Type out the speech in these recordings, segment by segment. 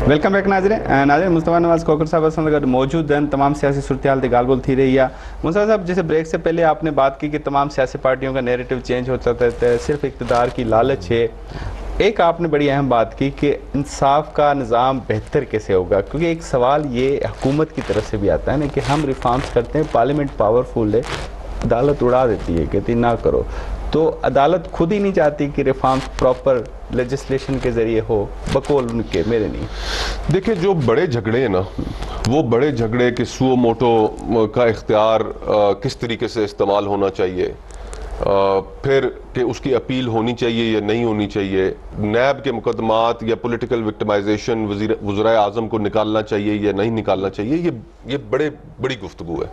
Welcome back ناظرین مصطفیٰ نواز cooker صاحب موجود ہیں. تمام سیاسی صورتحال کی گال گول تھی رہی ہے. مصطفیٰ صاحب جیسے بریک سے پہلے آپ نے بات کی کہ تمام سیاسی پارٹیوں کا نیریٹو چینج ہوتا ہے, صرف اقتدار کی لالچ ہے. ایک آپ نے بڑی اہم بات کی کہ انصاف کا نظام بہتر کیسے ہوگا, کیونکہ ایک سوال یہ حکومت کی طرف سے بھی آتا ہے نا کہ ہم ریفارمز کرتے ہیں, پارلیمنٹ پاورفل ہے, عدالت اڑا دیتی ہے, کہتی نہ کرو. تو عدالت خود ہی نہیں چاہتی کہ ریفارمز پراپر لیجسلیشن کے ذریعے ہو, بقول ان کے, میرے نہیں. دیکھیں جو بڑے جھگڑے ہیں نا, وہ بڑے جھگڑے کے سو موٹو کا اختیار کس طریقے سے استعمال ہونا چاہیے, پھر کہ اس کی اپیل ہونی چاہیے یا نہیں ہونی چاہیے, نیب کے مقدمات یا پولیٹیکل وکٹمائزیشن وزرائے اعظم کو نکالنا چاہیے یا نہیں نکالنا چاہیے, یہ بڑی گفتگو ہے.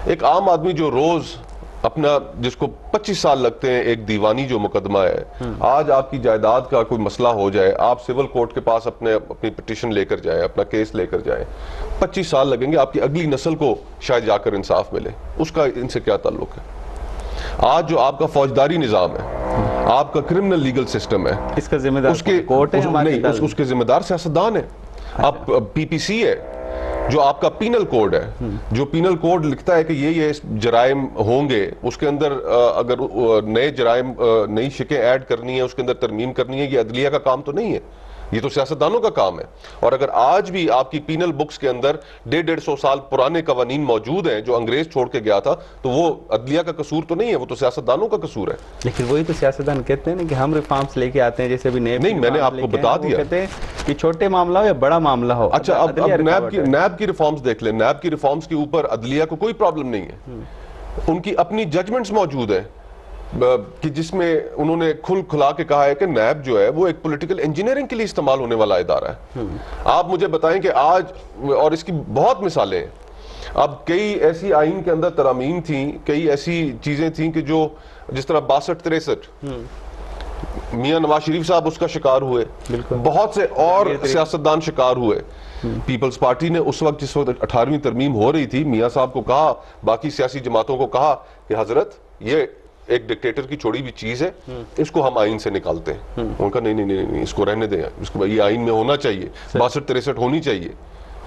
ایک عام آدمی جو روز اپنا, جس کو 25 سال لگتے ہیں ایک دیوانی جو مقدمہ ہے, آج آپ کی جائیداد کا کوئی مسئلہ ہو جائے, آپ سول کورٹ کے پاس اپنی پٹیشن لے کر جائیں, اپنا کیس لے کر جائیں, 25 سال لگیں گے, آپ کی اگلی نسل کو شاید جا کر انصاف ملے. اس کا ان سے کیا تعلق ہے؟ آج جو آپ کا فوجداری نظام ہے, آپ کا کرمنل لیگل سسٹم ہے, اس کا ذمہ دار کورٹ ہے, اس کے ذمہ دار سیاستدان ہیں. اب پی پی سی ہے جو آپ کا پینل کوڈ ہے, جو پینل کوڈ لکھتا ہے کہ یہ جرائم ہوں گے, اس کے اندر اگر نئے جرائم, نئی شکیں ایڈ کرنی ہے, اس کے اندر ترمیم کرنی ہے, یہ عدلیہ کا کام تو نہیں ہے, یہ تو سیاستدانوں کا کام ہے. اور اگر آج بھی آپ کی پینل بکس کے اندر 150 سال پرانے قوانین موجود ہیں جو انگریز چھوڑ کے گیا تھا, تو وہ عدلیہ کا قصور تو نہیں ہے, وہ تو سیاستدانوں کا قصور ہے. لیکن وہی تو سیاستدان کہتے ہیں نا کہ ہم ریفارمز لے کے آتے ہیں, جیسے بھی نیب, نہیں میں نے آپ کو بتا دیا, کہتے ہیں کہ چھوٹے معاملہ ہو یا بڑا معاملہ ہو. اچھا اب نیب کی ریفارمز دیکھ لیں, نیب کی ریفارمز کے اوپر عدلیہ کو کوئی پرابلم نہیں ہے. ان کی اپنی ججمنٹس موجود ہیں کہ جس میں انہوں نے کھلا کے کہا ہے کہ نیب جو ہے وہ ایک پولیٹیکل انجینئرنگ کے لیے استعمال ہونے والا ادارہ ہے. آپ مجھے بتائیں کہ آج, اور اس کی بہت مثالیں ہیں, اب کئی ایسی آئین کے اندر ترامیم تھیں, کئی ایسی چیزیں تھیں کہ جو جس طرح 62-63 میاں نواز شریف صاحب اس کا شکار ہوئے, بہت سے اور سیاستدان شکار ہوئے. پیپلز پارٹی نے اس وقت, جس وقت 18ویں ترمیم ہو رہی تھی, میاں صاحب کو کہا, باقی سیاسی جماعتوں کو کہا کہ حضرت یہ ایک ڈکٹیٹر کی چھوڑی ہوئی چیز ہے, اس کو ہم آئین سے نکالتے ہیں. ان کا نہیں, اس کو رہنے دیں, اس کو یہ آئین میں ہونا چاہیے, 62-63 ہونی چاہیے.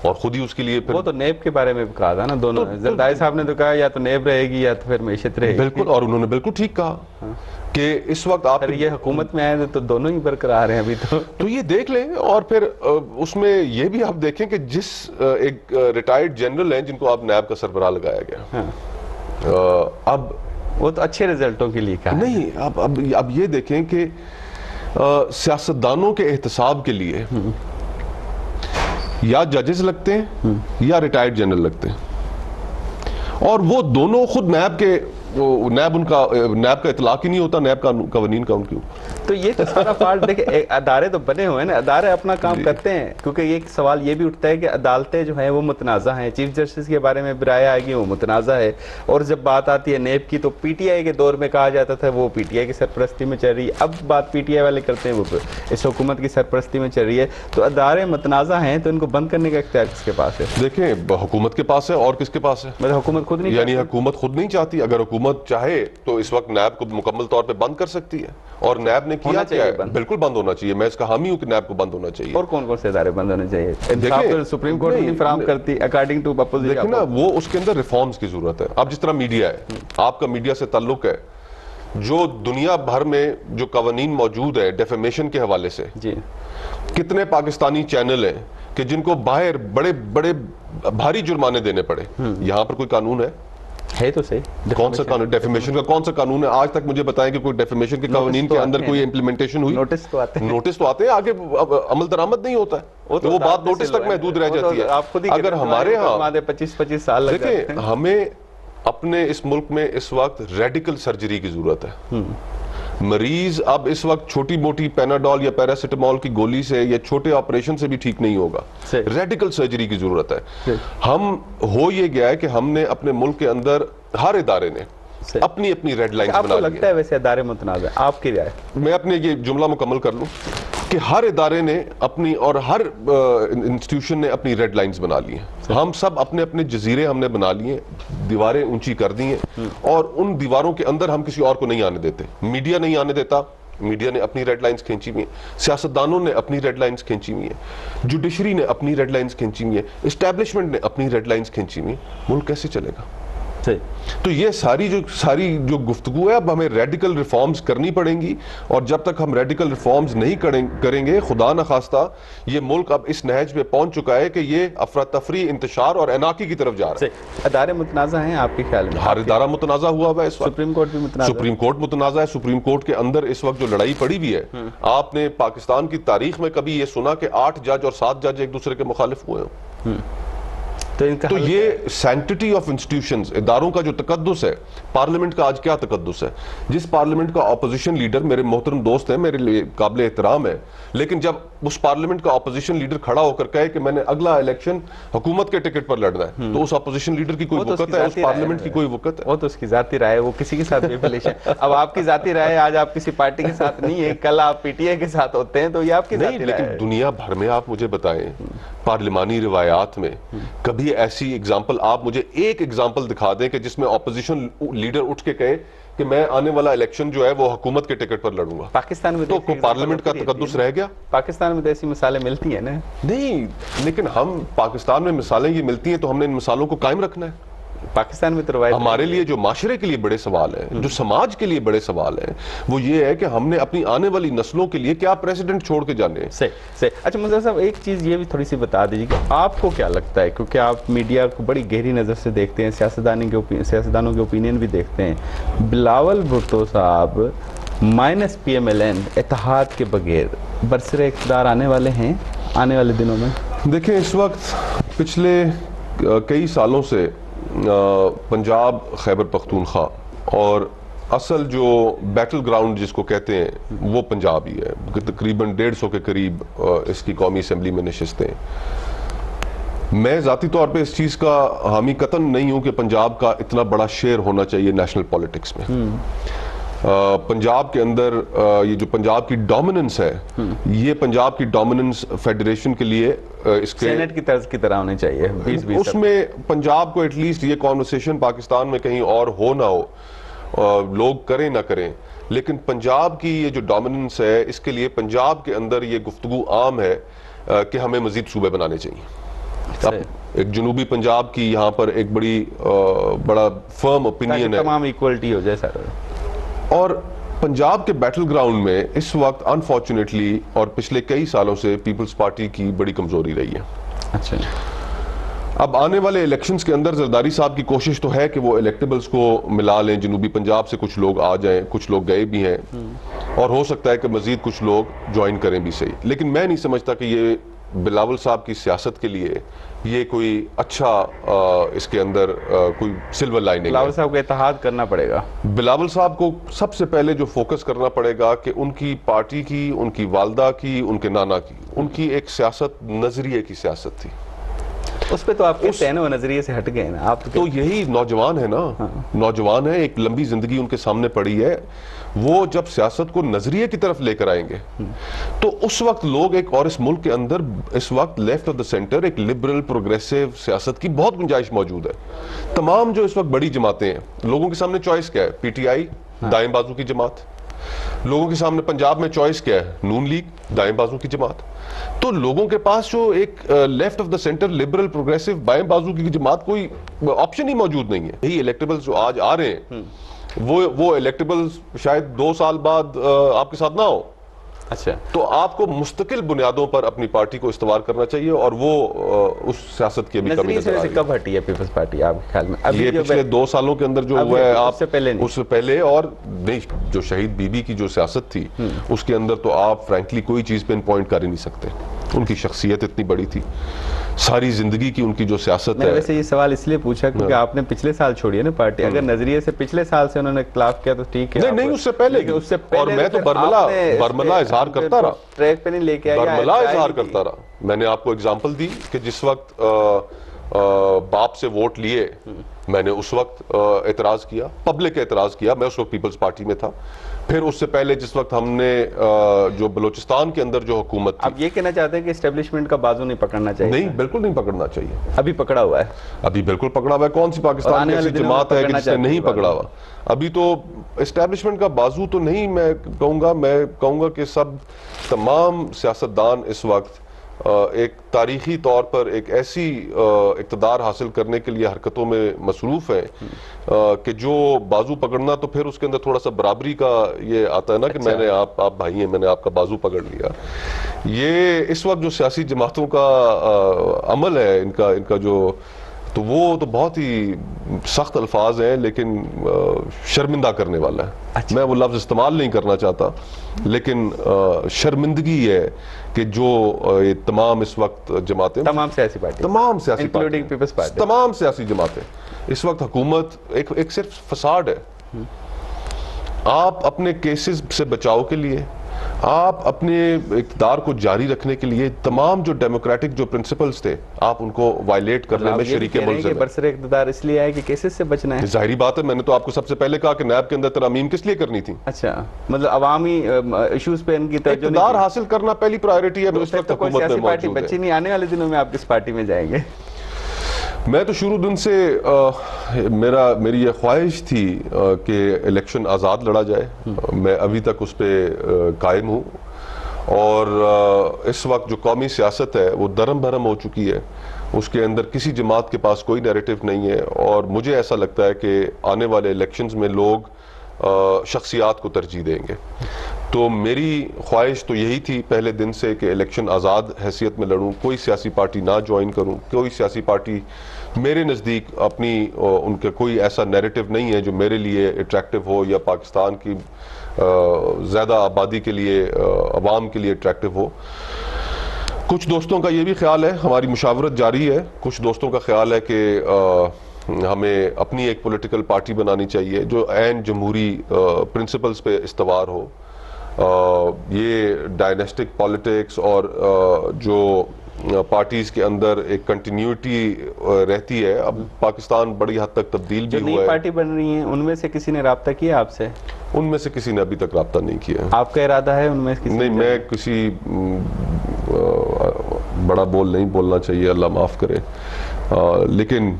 اور خود ہی اس کے لیے پھر وہ تو نیب کے بارے میں بھی کہا تھا نا, دونوں زرداری صاحب نے تو کہا یا تو نیب رہے گی یا تو پھر معیشت رہے گی. بالکل, اور انہوں نے بالکل ٹھیک کہا کہ اس وقت آپ یہ حکومت میں آئے تو دونوں ہی برقرار ہیں ابھی تو یہ دیکھ لیں. اور پھر اس میں یہ بھی آپ دیکھیں کہ جس ایک ریٹائرڈ جنرل ہیں جن کو آپ نیب کا سربراہ لگایا گیا, اب وہ تو اچھے رزلٹوں کے لیے کہا نہیں, اب یہ دیکھیں کہ سیاستدانوں کے احتساب کے لیے یا ججز لگتے ہیں یا ریٹائرڈ جنرل لگتے ہیں, اور وہ دونوں خود نیب کا اطلاق ہی نہیں ہوتا, نیب کا قوانین کا ان کی. تو یہ تو سارا فالٹ دیکھیں, ادارے تو بنے ہوئے ہیں نا, ادارے اپنا کام کرتے ہیں. کیونکہ یہ سوال یہ بھی اٹھتا ہے کہ عدالتیں جو ہیں وہ متنازع ہیں, چیف جسٹس کے بارے میں رائے آئے گی وہ متنازع ہے. اور جب بات آتی ہے نیب کی تو پی ٹی آئی کے دور میں کہا جاتا تھا وہ پی ٹی آئی کی سرپرستی میں چل رہی ہے, اب بات پی ٹی آئی والے کرتے ہیں وہ اس حکومت کی سرپرستی میں چل رہی ہے. تو ادارے متنازع ہیں تو ان کو بند کرنے کا اختیار کس کے پاس ہے؟ دیکھیں حکومت کے پاس ہے, اور کس کے پاس ہے؟ مطلب حکومت خود نہیں, یعنی حکومت خود نہیں چاہتی. اگر حکومت چاہے تو اس وقت نیب کو مکمل طور پہ بند کر سکتی ہے, اور نیب نے کیا ہے, بالکل بند ہونا چاہیے. میں اس کا حامی ہوں کہ نیب کو بند ہونا چاہیے. اور کون کون سے ادارے بند ہونے چاہیے؟ انصاف تو سپریم کورٹ نہیں فراہم کرتی اکارڈنگ ٹو اپوزیشن. دیکھیں نا, وہ اس کے اندر ریفارمز کی ضرورت ہے. اب جس طرح میڈیا ہے, آپ کا میڈیا سے تعلق ہے, جو دنیا بھر میں جو قوانین موجود ہے ڈیفیمیشن کے حوالے سے, کتنے پاکستانی چینل ہیں کہ جن کو باہر بڑے بڑے بھاری جرمانے دینے پڑے. یہاں پر کوئی قانون ہے تو صحیح, کون سا قانون ڈیفیمیشن کا, کون سا قانون ہے؟ آج تک مجھے بتائیں کہ کوئی ڈیفیمیشن کے قوانین کے اندر کوئی امپلیمنٹیشن ہوئی؟ نوٹس تو آتے ہیں, آگے عمل درآمد نہیں ہوتا ہے, تو وہ بات نوٹس تک محدود رہ جاتی ہے. اگر ہمارے ہاں 25 سال لگ جاتے ہیں. دیکھیں, ہمیں اپنے اس ملک میں اس وقت ریڈیکل سرجری کی ضرورت ہے. مریض اب اس وقت چھوٹی موٹی پیناڈول یا پیراسیٹامول کی گولی سے یا چھوٹے آپریشن سے بھی ٹھیک نہیں ہوگا, ریڈیکل سرجری کی ضرورت ہے. ہم ہو یہ گیا ہے کہ ہم نے اپنے ملک کے اندر ہر ادارے نے اپنی اپنی ریڈ لائنز بنا لی. آپ کو لگتا ہے ویسے ادارے متنازع ہیں؟ آپ کی رائے. میں اپنے یہ جملہ مکمل کر لوں کہ ہر ادارے نے اپنی, اور ہر انسٹیٹیوشن نے اپنی ریڈ لائنز بنا لی ہیں. ہم سب اپنے اپنے جزیرے ہم نے بنا لیے, دیواریں اونچی کر دی ہیں, اور ان دیواروں کے اندر ہم کسی اور کو نہیں آنے دیتے. میڈیا نہیں آنے دیتا, میڈیا نے اپنی ریڈ لائنز کھینچی ہوئی ہیں, سیاستدانوں نے اپنی ریڈ لائنز کھینچی ہوئی ہیں, جوڈیشری نے اپنی ریڈ لائنز کھینچی ہوئی ہیں, اسٹیبلشمنٹ نے اپنی ریڈ لائنز کھینچی ہوئی ہیں. ملک کیسے چلے گا؟ تو یہ ساری جو گفتگو ہے, اب ہمیں ریڈیکل ریفارمز کرنی پڑیں گی, اور جب تک ہم ریڈیکل ریفارمز نہیں کریں گے, خدا نخواستہ یہ ملک اب اس نہج پہ پہنچ چکا ہے کہ یہ افراتفری, انتشار اور انارکی کی طرف جا رہا ہے. ادارے متنازع ہیں آپ کے خیال میں؟ ہر ادارہ متنازع ہوا ہوا ہے اس وقت. سپریم کورٹ بھی متنازع؟ سپریم کورٹ متنازع ہے. سپریم کورٹ کے اندر اس وقت جو لڑائی پڑی ہوئی ہے, آپ نے پاکستان کی تاریخ میں کبھی یہ سنا کہ 8 جج اور 7 جج ایک دوسرے کے مخالف ہوئے ہوں؟ تو یہ سینکٹیٹی آف انسٹیٹیوشنز, اداروں کا جو تقدس ہے, پارلیمنٹ کا آج کیا تقدس ہے؟ جس پارلیمنٹ کا اپوزیشن لیڈر, میرے محترم دوست ہیں, میرے لیے قابل احترام ہے, لیکن جب اس پارلیمنٹ کا اپوزیشن لیڈر کھڑا ہو کر کہے کہ میں نے اگلا الیکشن حکومت کے ٹکٹ پر لڑنا ہے, تو اس اپوزیشن لیڈر کی کوئی وقت ہے؟ اس پارلیمنٹ کی کوئی وقت ہے؟ وہ تو اس کی ذاتی رائے ہے, وہ کسی کے ساتھ بھی افیلیشن. اب آپ کی ذاتی رائے آج آپ کسی پارٹی کے ساتھ نہیں ہے, کل آپ پی ٹی آئی کے ساتھ ہوتے ہیں, تو یہ آپ کی ذاتی رائے ہے. لیکن دنیا بھر میں آپ مجھے بتائیں, پارلیمانی روایات میں کبھی ایسی اگزامپل, آپ مجھے ایک اگزامپل دکھا دیں کہ جس میں اپوزیشن لیڈر اٹھ کے کہے کہ میں آنے والا الیکشن جو ہے وہ حکومت کے ٹکٹ پر لڑوں گا. پاکستان میں تو پارلیمنٹ کا تقدس رہ گیا؟ پاکستان میں تو ایسی مثالیں ملتی ہیں نا. نہیں, لیکن ہم پاکستان میں مثالیں یہ ملتی ہیں تو ہم نے ان مثالوں کو قائم رکھنا ہے. پاکستان میں تو روایت ہمارے لیے جو معاشرے کے لیے بڑے سوال ہیں, جو سماج کے لیے بڑے سوال ہیں, وہ یہ ہے کہ ہم نے اپنی آنے والی نسلوں کے لیے کیا پریسیڈنٹ چھوڑ کے جانے ہیں. صحیح. اچھا منظر صاحب, ایک چیز یہ بھی تھوڑی سی بتا دیجیے کہ آپ کو کیا لگتا ہے, کیونکہ آپ میڈیا کو بڑی گہری نظر سے دیکھتے ہیں, سیاستدانوں کے اوپینین بھی دیکھتے ہیں, بلاول بھٹو صاحب minus P M L N اتحاد کے بغیر برسر اقتدار آنے والے ہیں آنے والے دنوں میں؟ دیکھیں, اس وقت پچھلے کئی سالوں سے پنجاب, خیبر پختونخوا اور اصل جو بیٹل گراؤنڈ جس کو کہتے ہیں وہ پنجاب ہی ہے. تقریباً 150 کے قریب اس کی قومی اسمبلی میں نشستیں. میں ذاتی طور پہ اس چیز کا حامی قطعاً نہیں ہوں کہ پنجاب کا اتنا بڑا شیئر ہونا چاہیے نیشنل پولیٹکس میں. پنجاب کے اندر یہ جو پنجاب کی ڈومیننس ہے, یہ پنجاب کی ڈومیننس فیڈریشن کے لیے اس کے سینٹ کی طرز کی طرح ہونی چاہیے. اس میں پنجاب کو ایٹ لیسٹ یہ کانورسیشن پاکستان میں کہیں اور ہو نہ ہو, لوگ کریں نہ کریں, لیکن پنجاب کی یہ جو ڈومیننس ہے, اس کے لیے پنجاب کے اندر یہ گفتگو عام ہے کہ ہمیں مزید صوبے بنانے چاہیے. اب ایک جنوبی پنجاب کی یہاں پر ایک بڑا فرم اوپینین ہے, تمام ایکوالٹی ہو جائے سر. اور پنجاب کے بیٹل گراؤنڈ میں اس وقت انفارچونیٹلی اور پچھلے کئی سالوں سے پیپلز پارٹی کی بڑی کمزوری رہی ہے. اچھا, اب آنے والے الیکشنز کے اندر زرداری صاحب کی کوشش تو ہے کہ وہ الیکٹیبلز کو ملا لیں, جنوبی پنجاب سے کچھ لوگ آ جائیں, کچھ لوگ گئے بھی ہیں, اور ہو سکتا ہے کہ مزید کچھ لوگ جوائن کریں بھی صحیح. لیکن میں نہیں سمجھتا کہ یہ بلاول صاحب کی سیاست کے لیے یہ کوئی اچھا اس کے اندر کوئی سلور لائننگ ہے. بلاول صاحب کو اتحاد کرنا پڑے گا. بلاول صاحب کو سب سے پہلے جو فوکس کرنا پڑے گا کہ ان کی پارٹی کی, ان کی والدہ کی, ان کے نانا کی, ان کی ایک سیاست نظریے کی سیاست تھی. اس پہ تو آپ کہتے ہیں نا وہ نظریے سے ہٹ گئے نا آپ تو یہی نوجوان ہے نا, نوجوان ہے, ایک لمبی زندگی ان کے سامنے پڑی ہے. وہ جب سیاست کو نظریے کی طرف لے کر آئیں گے تو اس وقت لوگ ایک, اور اس ملک کے اندر اس وقت لیفٹ آف دا سینٹر ایک لبرل پروگریسو سیاست کی بہت گنجائش موجود ہے. تمام جو اس وقت بڑی جماعتیں ہیں, لوگوں کے سامنے چوائس کیا ہے؟ پی ٹی آئی, دائیں بازو کی جماعت. لوگوں کے سامنے پنجاب میں چوائس کیا ہے؟ نون لیگ, دائیں بازو کی جماعت. تو لوگوں کے پاس جو ایک left of the centre liberal progressive بائیں بازو کی جماعت کوئی آپشن ہی موجود نہیں ہے. یہی الیکٹیبلز جو آج آ رہے ہیں وہ الیکٹیبلز شاید 2 سال بعد آپ کے ساتھ نہ ہو. اچھا, تو آپ کو مستقل بنیادوں پر اپنی پارٹی کو استوار کرنا چاہیے, اور وہ اس سیاست کی ابھی کمی نظر آ رہی ہے. کب ہٹی ہے پیپلز پارٹی آپ کے خیال میں؟ یہ پچھلے 2 سالوں کے اندر جو ہوا ہے, آپ اس سے پہلے اور نہیں, جو شہید بی بی کی جو سیاست تھی اس کے اندر تو آپ فرینکلی کوئی چیز پہ پوائنٹ کر ہی نہیں سکتے. ان کی شخصیت اتنی بڑی تھی, ساری زندگی کی ان کی جو سیاست ہے. میں ویسے یہ سوال اس لیے پوچھا کیونکہ آپ نے پچھلے سال چھوڑی ہے نا پارٹی. اگر نظریے سے پچھلے سال سے انہوں نے اختلاف کیا تو ٹھیک ہے, نہیں اس سے پہلے, اور میں تو برملا اظہار کرتا رہا, ٹریک پہ نہیں لے کے آیا, برملا اظہار کرتا رہا. میں نے آپ کو اگزامپل دی کہ جس وقت باپ سے ووٹ لیے میں نے اس وقت اعتراض کیا، پبلک اعتراض کیا، میں اس وقت پیپلز پارٹی میں تھا. پھر اس سے پہلے جس وقت ہم نے جو بلوچستان کے اندر جو حکومت تھی. آپ یہ کہنا چاہتے ہیں کہ اسٹیبلشمنٹ کا بازو نہیں پکڑنا چاہیے؟ نہیں، بالکل نہیں پکڑنا چاہیے. ابھی پکڑا ہوا ہے، ابھی بالکل پکڑا ہوا ہے. کون سی پاکستان کی ایسی جماعت ہے کہ جس نے نہیں پکڑا ہوا؟ ابھی تو اسٹیبلشمنٹ کا بازو تو نہیں میں کہوں گا کہ تمام سیاستدان اس وقت ایک تاریخی طور پر ایک ایسی اقتدار حاصل کرنے کے لیے حرکتوں میں مصروف ہیں کہ جو بازو پکڑنا تو پھر اس کے اندر تھوڑا سا برابری کا یہ آتا ہے نا کہ میں نے آپ بھائی ہیں، میں نے آپ کا بازو پکڑ لیا. یہ اس وقت جو سیاسی جماعتوں کا عمل ہے ان کا جو، تو وہ تو بہت ہی سخت الفاظ ہیں لیکن شرمندہ کرنے والا ہے. میں وہ لفظ استعمال نہیں کرنا چاہتا لیکن شرمندگی ہے کہ جو تمام اس وقت جماعتیں، تمام سیاسی پارٹی، تمام سیاسی انکلوڈنگ پیپلز پارٹی، تمام سیاسی جماعتیں اس وقت حکومت ایک صرف فساد ہے. آپ اپنے کیسز سے بچاؤ کے لیے، آپ اپنے اقتدار کو جاری رکھنے کے لیے تمام جو ڈیموکریٹک جو پرنسپلز تھے آپ ان کو وائلیٹ کرنے میں شریک ملزم ہیں. برسر اقتدار اس لیے ہے کہ کیسز سے بچنا ہے. ظاہری بات ہے، میں نے تو آپ کو سب سے پہلے کہا کہ نیب کے اندر ترامیم کس لیے کرنی تھی. اچھا، مطلب عوامی ایشوز پہ ان کی توجہ نہیں، اقتدار حاصل کرنا پہلی پرائیورٹی ہے. اس وقت حکومت میں پارٹی موجود بچی ہے. نہیں. آنے والے دنوں میں آپ کس پارٹی میں جائیں گے؟ میں تو شروع دن سے میری یہ خواہش تھی کہ الیکشن آزاد لڑا جائے. میں ابھی تک اس پہ قائم ہوں اور اس وقت جو قومی سیاست ہے وہ درم بھرم ہو چکی ہے. اس کے اندر کسی جماعت کے پاس کوئی نیریٹو نہیں ہے اور مجھے ایسا لگتا ہے کہ آنے والے الیکشنز میں لوگ شخصیات کو ترجیح دیں گے. تو میری خواہش تو یہی تھی پہلے دن سے کہ الیکشن آزاد حیثیت میں لڑوں، کوئی سیاسی پارٹی نہ جوائن کروں. کوئی سیاسی پارٹی میرے نزدیک ان کا کوئی ایسا نیریٹو نہیں ہے جو میرے لیے اٹریکٹیو ہو یا پاکستان کی زیادہ آبادی کے لیے، عوام کے لیے اٹریکٹیو ہو. کچھ دوستوں کا یہ بھی خیال ہے، ہماری مشاورت جاری ہے، کچھ دوستوں کا خیال ہے کہ ہمیں اپنی ایک پولیٹیکل پارٹی بنانی چاہیے جو عین جمہوری پرنسپلز پہ استوار ہو. یہ ڈائنیسٹک پالیٹکس اور جو پارٹیز کے اندر ایک کنٹینیوٹی رہتی ہے. اب پاکستان بڑی حد تک تبدیل بھی جو ہوا نئی ہے. پارٹی بن رہی ہیں ان میں سے کسی نے رابطہ کیا آپ سے؟ ان میں سے کسی نے ابھی تک رابطہ نہیں کیا. آپ کا ارادہ ہے ان میں کسی؟ نہیں، میں کسی بڑا بول نہیں بولنا چاہیے، اللہ معاف کرے، لیکن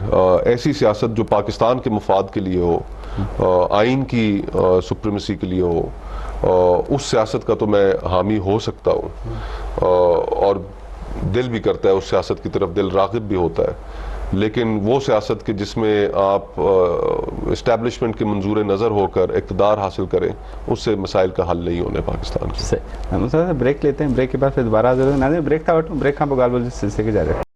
ایسی سیاست جو پاکستان کے مفاد کے لیے ہو، آئین کی سپریمیسی کے لیے ہو، اس سیاست کا تو میں حامی ہو سکتا ہوں اور دل بھی کرتا ہے اس سیاست کی طرف، دل راغب بھی ہوتا ہے. لیکن وہ سیاست کے جس میں آپ اسٹیبلشمنٹ کے منظور نظر ہو کر اقتدار حاصل کریں، اس سے مسائل کا حل نہیں ہونے پاکستان کے. بریک لیتے ہیں، بریک کے بعد پھر دوبارہ حاضر ہوتے ہیں. بریک تھا بریک ہم گال بول سلسلے کے جا رہے ہیں.